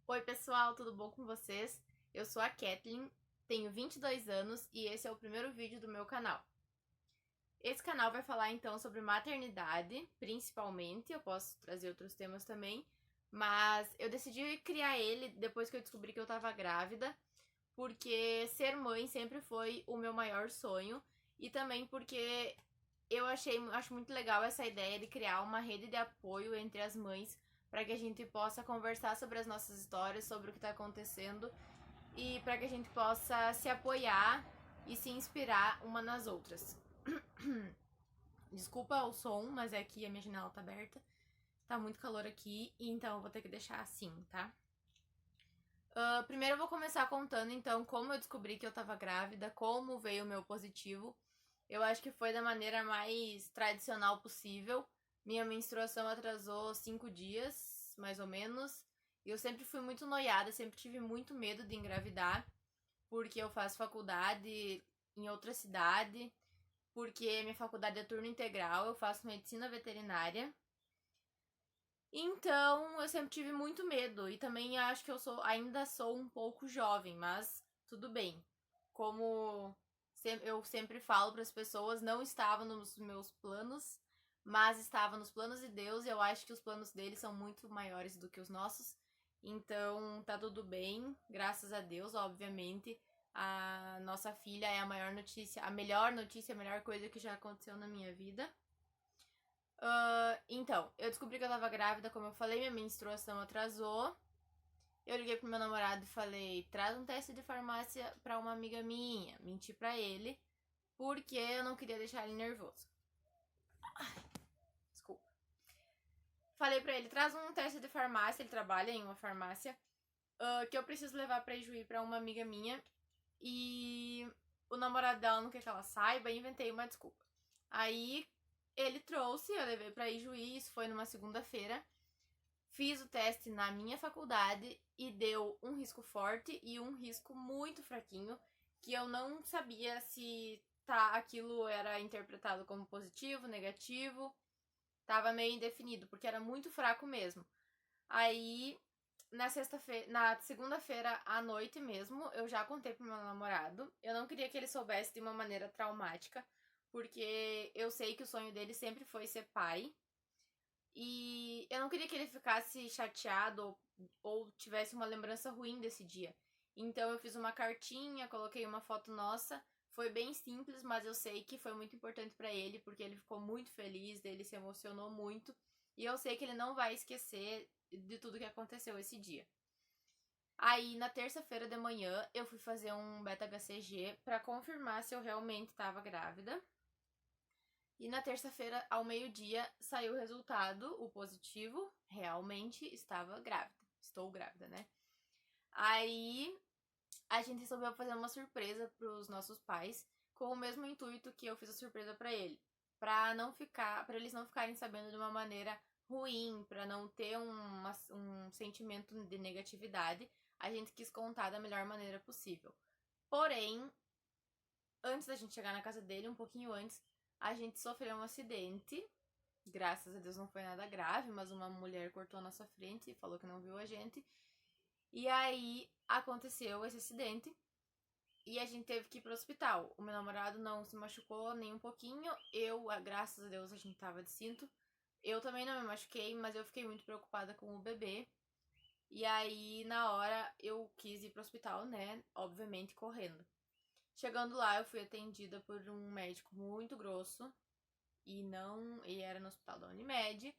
Oi pessoal, tudo bom com vocês? Eu sou a Kathleen, tenho 22 anos e esse é o primeiro vídeo do meu canal. Esse canal vai falar então sobre maternidade, principalmente, eu posso trazer outros temas também, mas eu decidi criar ele depois que eu descobri que eu tava grávida, porque ser mãe sempre foi o meu maior sonho e também porque acho muito legal essa ideia de criar uma rede de apoio entre as mães para que a gente possa conversar sobre as nossas histórias, sobre o que está acontecendo e para que a gente possa se apoiar e se inspirar uma nas outras. Desculpa o som, mas é que a minha janela tá aberta. Tá muito calor aqui, então eu vou ter que deixar assim, tá? Primeiro eu vou começar contando então como eu descobri que eu tava grávida, como veio o meu positivo. Eu acho que foi da maneira mais tradicional possível. Minha menstruação atrasou 5 dias, mais ou menos. E eu sempre fui muito noiada, sempre tive muito medo de engravidar, porque eu faço faculdade em outra cidade, porque minha faculdade é turno integral, eu faço medicina veterinária. Então, eu sempre tive muito medo e também acho que ainda sou um pouco jovem, mas tudo bem. Como eu sempre falo para as pessoas, não estava nos meus planos, mas estava nos planos de Deus e eu acho que os planos dele são muito maiores do que os nossos. Então, tá tudo bem, graças a Deus, obviamente. A nossa filha é a maior notícia, a melhor coisa que já aconteceu na minha vida. Então, eu descobri que eu tava grávida, como eu falei, minha menstruação atrasou. Eu liguei pro meu namorado e falei: traz um teste de farmácia pra uma amiga minha. Menti pra ele, porque eu não queria deixar ele nervoso. Desculpa. Falei pra ele: traz um teste de farmácia, ele trabalha em uma farmácia, que eu preciso levar pra Ijuí pra uma amiga minha. E o namorado dela não quer que ela saiba, e inventei uma desculpa. Aí ele trouxe, eu levei pra Ijuí, isso foi numa segunda-feira. Fiz o teste na minha faculdade e deu um risco forte e um risco muito fraquinho, que eu não sabia se aquilo era interpretado como positivo, negativo, tava meio indefinido, porque era muito fraco mesmo. Aí, na segunda-feira à noite mesmo, eu já contei pro meu namorado. Eu não queria que ele soubesse de uma maneira traumática, porque eu sei que o sonho dele sempre foi ser pai. E eu não queria que ele ficasse chateado ou tivesse uma lembrança ruim desse dia. Então eu fiz uma cartinha, coloquei uma foto nossa. Foi bem simples, mas eu sei que foi muito importante pra ele, porque ele ficou muito feliz, ele se emocionou muito. E eu sei que ele não vai esquecer de tudo que aconteceu esse dia. Aí, na terça-feira de manhã, eu fui fazer um beta-HCG pra confirmar se eu realmente estava grávida. E na terça-feira, ao meio-dia, saiu o resultado, o positivo. Realmente estava grávida. Estou grávida, né? Aí a gente resolveu fazer uma surpresa para os nossos pais, com o mesmo intuito que eu fiz a surpresa para ele, para eles não ficarem sabendo de uma maneira ruim, para não ter um sentimento de negatividade. A gente quis contar da melhor maneira possível. Porém, antes da gente chegar na casa dele, um pouquinho antes, a gente sofreu um acidente. Graças a Deus não foi nada grave, mas uma mulher cortou a nossa frente e falou que não viu a gente. E aí aconteceu esse acidente e a gente teve que ir pro hospital. O meu namorado não se machucou nem um pouquinho. Graças a Deus, a gente tava de cinto. Eu também não me machuquei, mas eu fiquei muito preocupada com o bebê. E aí, na hora, eu quis ir pro hospital, né? Obviamente, correndo. Chegando lá, eu fui atendida por um médico muito grosso e era no hospital da Unimed.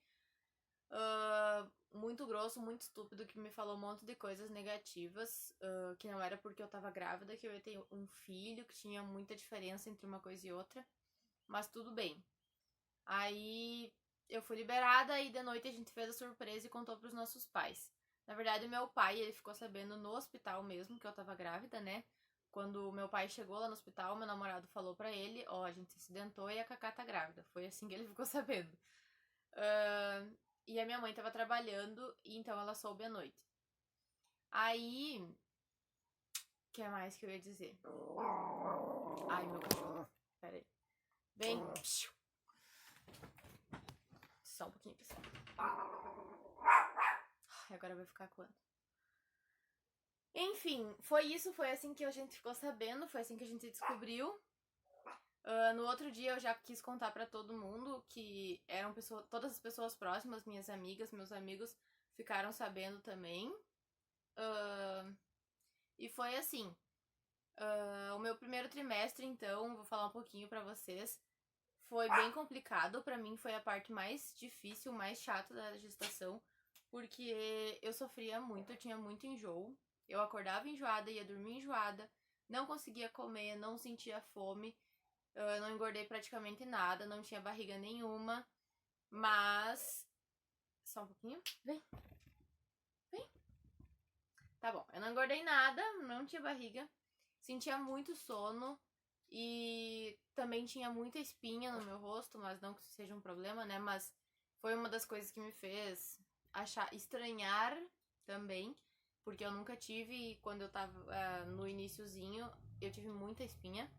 Muito grosso, muito estúpido, que me falou um monte de coisas negativas, que não era porque eu tava grávida, que eu ia ter um filho, que tinha muita diferença entre uma coisa e outra, mas tudo bem. Aí eu fui liberada e de noite a gente fez a surpresa e contou pros nossos pais. Na verdade, o meu pai, ele ficou sabendo no hospital mesmo que eu tava grávida, né? Quando o meu pai chegou lá no hospital, meu namorado falou pra ele: ó, a gente se acidentou e a Cacá tá grávida. Foi assim que ele ficou sabendo. E a minha mãe tava trabalhando, e então ela soube à noite. Aí, o que mais que eu ia dizer? Ai, meu cachorro. Pera aí. Vem. Só um pouquinho, pessoal. Ai, agora vai ficar quando? Enfim, foi isso, foi assim que a gente ficou sabendo, foi assim que a gente descobriu. No outro dia eu já quis contar pra todo mundo, que eram todas as pessoas próximas, minhas amigas, meus amigos, ficaram sabendo também. E foi assim. O meu primeiro trimestre, então, vou falar um pouquinho pra vocês. Foi bem complicado, pra mim foi a parte mais difícil, mais chata da gestação, porque eu sofria muito, eu tinha muito enjoo. Eu acordava enjoada, ia dormir enjoada, não conseguia comer, não sentia fome. Eu não engordei praticamente nada, não tinha barriga nenhuma, mas. Só um pouquinho. Vem. Vem. Tá bom, eu não engordei nada, não tinha barriga, sentia muito sono e também tinha muita espinha no meu rosto, mas não que isso seja um problema, né? Mas foi uma das coisas que me fez estranhar também, porque eu nunca tive, e quando eu tava no iniciozinho, eu tive muita espinha.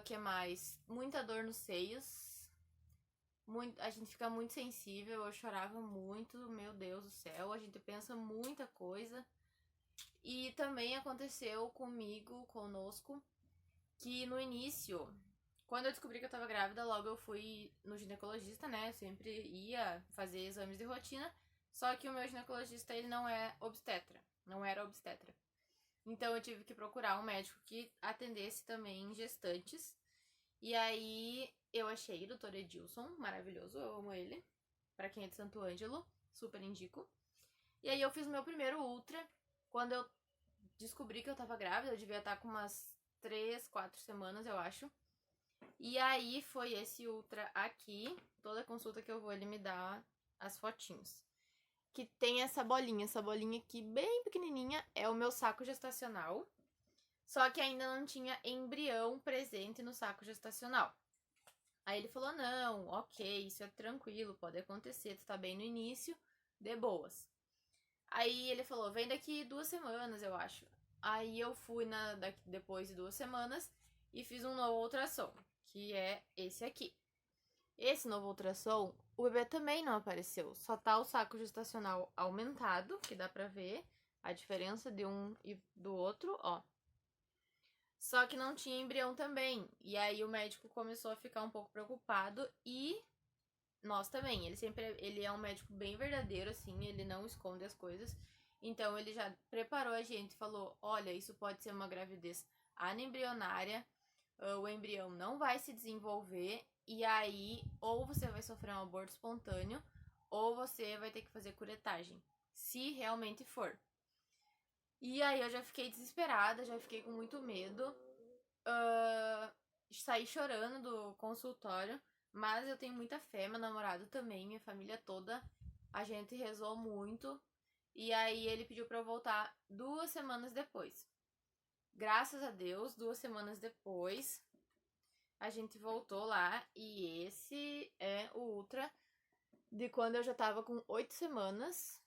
Que mais? Muita dor nos seios. A gente fica muito sensível, eu chorava muito, meu Deus do céu, a gente pensa muita coisa. E também aconteceu conosco, que no início, quando eu descobri que eu tava grávida, logo eu fui no ginecologista, né? Eu sempre ia fazer exames de rotina, só que o meu ginecologista, ele não é obstetra, não era obstetra. Então eu tive que procurar um médico que atendesse também gestantes. E aí eu achei o Dr. Edilson, maravilhoso, eu amo ele. Pra quem é de Santo Ângelo, super indico. E aí eu fiz o meu primeiro ultra. Quando eu descobri que eu tava grávida, eu devia estar com umas 3, 4 semanas, eu acho. E aí foi esse ultra aqui. Toda consulta que eu vou, ele me dá as fotinhos. Que tem essa bolinha aqui bem pequenininha, é o meu saco gestacional. Só que ainda não tinha embrião presente no saco gestacional. Aí ele falou: não, ok, isso é tranquilo, pode acontecer, tu tá bem no início, de boas. Aí ele falou: vem daqui 2 semanas, eu acho. Aí eu fui depois de 2 semanas e fiz um novo ultrassom, que é esse aqui. Esse novo ultrassom, o bebê também não apareceu, só tá o saco gestacional aumentado, que dá pra ver a diferença de um e do outro, ó. Só que não tinha embrião também. E aí o médico começou a ficar um pouco preocupado e nós também. Ele é um médico bem verdadeiro, assim, ele não esconde as coisas. Então ele já preparou a gente, falou: olha, isso pode ser uma gravidez anembrionária, o embrião não vai se desenvolver, e aí ou você vai sofrer um aborto espontâneo, ou você vai ter que fazer curetagem, se realmente for. E aí eu já fiquei desesperada, já fiquei com muito medo. Saí chorando do consultório, mas eu tenho muita fé, meu namorado também, minha família toda. A gente rezou muito. E aí ele pediu pra eu voltar 2 semanas depois. Graças a Deus, 2 semanas depois, a gente voltou lá. E esse é o ultra de quando eu já tava com 8 semanas,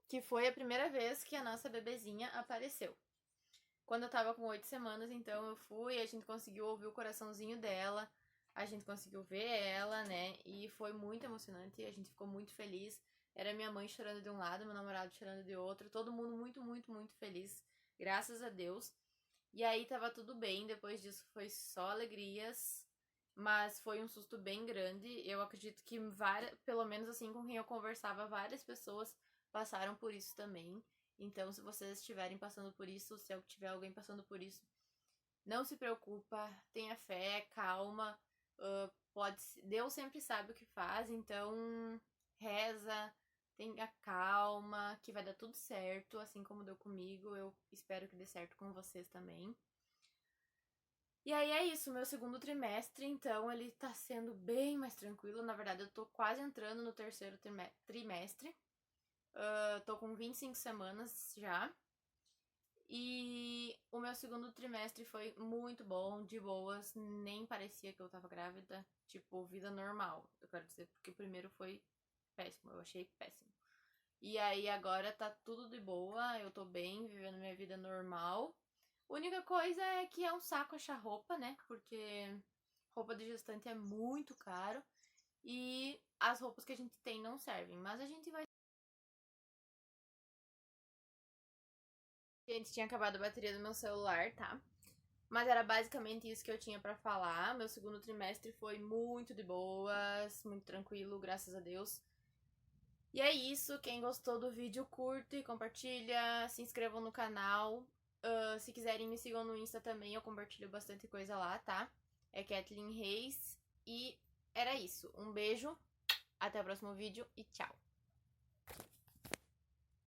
que foi a primeira vez que a nossa bebezinha apareceu. Quando eu tava com 8 semanas, então eu fui, a gente conseguiu ouvir o coraçãozinho dela, a gente conseguiu ver ela, né? E foi muito emocionante, a gente ficou muito feliz. Era minha mãe chorando de um lado, meu namorado chorando de outro, todo mundo muito, muito, muito feliz, graças a Deus. E aí tava tudo bem, depois disso foi só alegrias, mas foi um susto bem grande. Eu acredito que pelo menos assim com quem eu conversava, várias pessoas passaram por isso também. Então, se vocês estiverem passando por isso, se tiver alguém passando por isso, não se preocupa, tenha fé, calma. Deus sempre sabe o que faz, então reza, tenha calma, que vai dar tudo certo, assim como deu comigo. Eu espero que dê certo com vocês também. E aí é isso, meu segundo trimestre, então ele tá sendo bem mais tranquilo. Na verdade, eu tô quase entrando no terceiro trimestre. Tô com 25 semanas já. E o meu segundo trimestre foi muito bom, de boas, nem parecia que eu tava grávida. Tipo, vida normal, eu quero dizer, porque o primeiro foi péssimo, eu achei péssimo. E aí agora tá tudo de boa, eu tô bem, vivendo minha vida normal. A única coisa é que é um saco achar roupa, né? Porque roupa de gestante é muito caro e as roupas que a gente tem não servem. Mas a gente vai Gente, tinha acabado a bateria do meu celular, tá? Mas era basicamente isso que eu tinha pra falar. Meu segundo trimestre foi muito de boas, muito tranquilo, graças a Deus. E é isso. Quem gostou do vídeo, curte, compartilha, se inscrevam no canal. Se quiserem, me sigam no Insta também, eu compartilho bastante coisa lá, tá? É Kathleen Reis. E era isso. Um beijo, até o próximo vídeo e tchau!